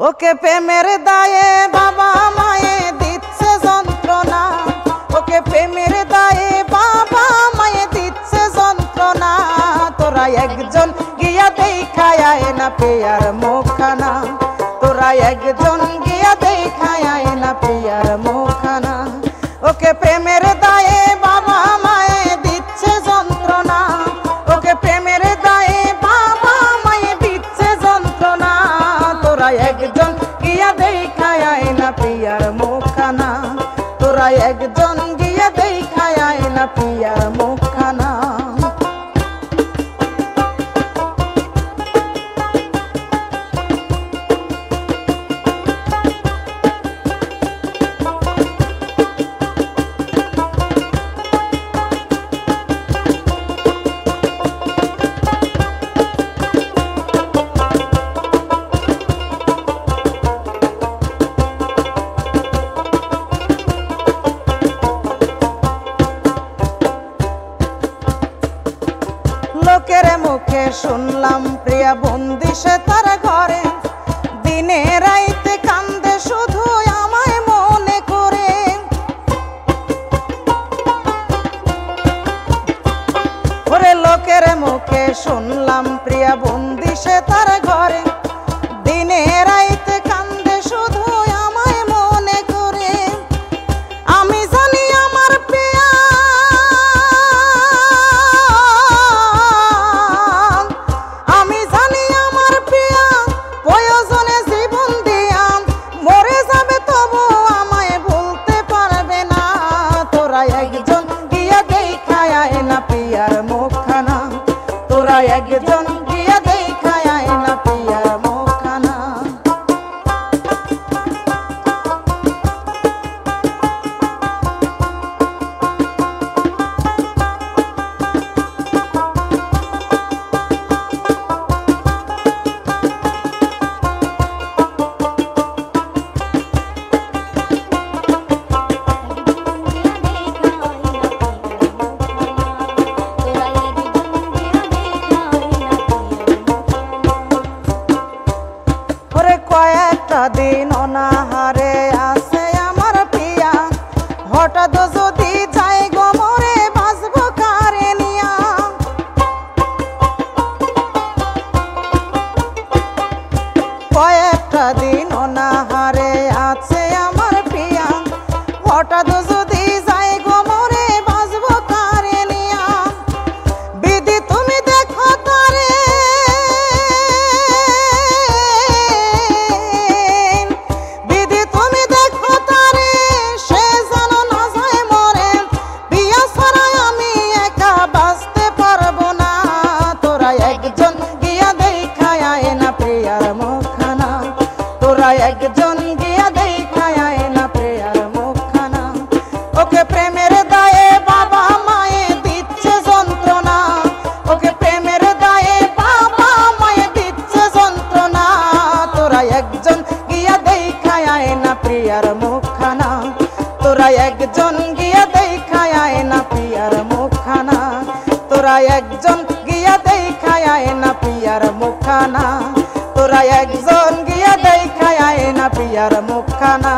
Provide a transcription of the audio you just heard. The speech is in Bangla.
ওকে প্রেমের দায়ে বাবা মায়ে দিচ্ছে যন্ত্রণা, ওকে প্রেমের দায়ে বাবা মায়ে দিচ্ছে যন্ত্রণা। তোরা একজন গিয়া দেখায় আয় না পেয়ার মুখখানা, তোরা একজন গিয়া দেখায় আয় না পেয়ার মুখখানা। ওকে প্রেমের দায়ে বাবা মায়ে দিচ্ছে যন্ত্রণা, ওকে প্রেমের দায়ে বাবা মায়ে দিচ্ছে যন্ত্রণা। তোরা একজন গিয়া দেখায় আয় না পেয়ার মুখখানা, তোরা একজন গিয়া দেখায় আয় না পেয়ার মুখখানা। লোকের মুখে শুনলাম প্রিয়া বন্দি সে তার ঘরে, দিনে রাইতে কান্দে শুধু আমায় মনে করে। ওরে লোকের মুখে শুনলাম প্রিয়া বন্দি সে তার ঘরে, দিনে রাইতে কান্দে শুধু আমায় মনে করে। আমি জানি আমার প্রিয়া, আমি জানি আমার প্রিয়া প্রয়োজনে জীবন দিয়া মরে যাবে, তবু আমায় ভুলতে পারবে না। তোরা একজন গিয়া দেখায় আয় না প্রিয়ার মুখখানা, তোরা একজন গিয়া দেখায় আয় না প্রিয়ার মুখখানা। কয়েকটা দিন অনাহারে আছে আমার প্রিয়া, হঠাৎ যদি যাই গো মরে বাঁচবো কারে নিয়া। কয়েকটা দিন অনাহারে আছে আমার প্রিয়া, হঠাৎ যদি যাই গো মরে বাঁচবো কারে নিয়া। বিধি তুমি দেখো তারে, একজন গিয়া দেখায় আয় না প্রিয়ার মুখখানা। ওকে প্রেমের দায়ে বাবা মায়ে দিচ্ছে যন্ত্রণা, ওকে প্রেমের দায়ে বাবা মায়ে দিচ্ছে যন্ত্রণা। তোরা একজন গিয়া দেখায় আয় না প্রিয়ার মুখখানা, তোরা একজন গিয়া দেখায় আয় না প্রিয়ার মুখখানা, তোরা একজন গিয়া দেখায় আয় না প্রিয়ার মুখখানা, তোরা একজন গিয়া দেখায় আয় না প্রিয়ার মুখখানা।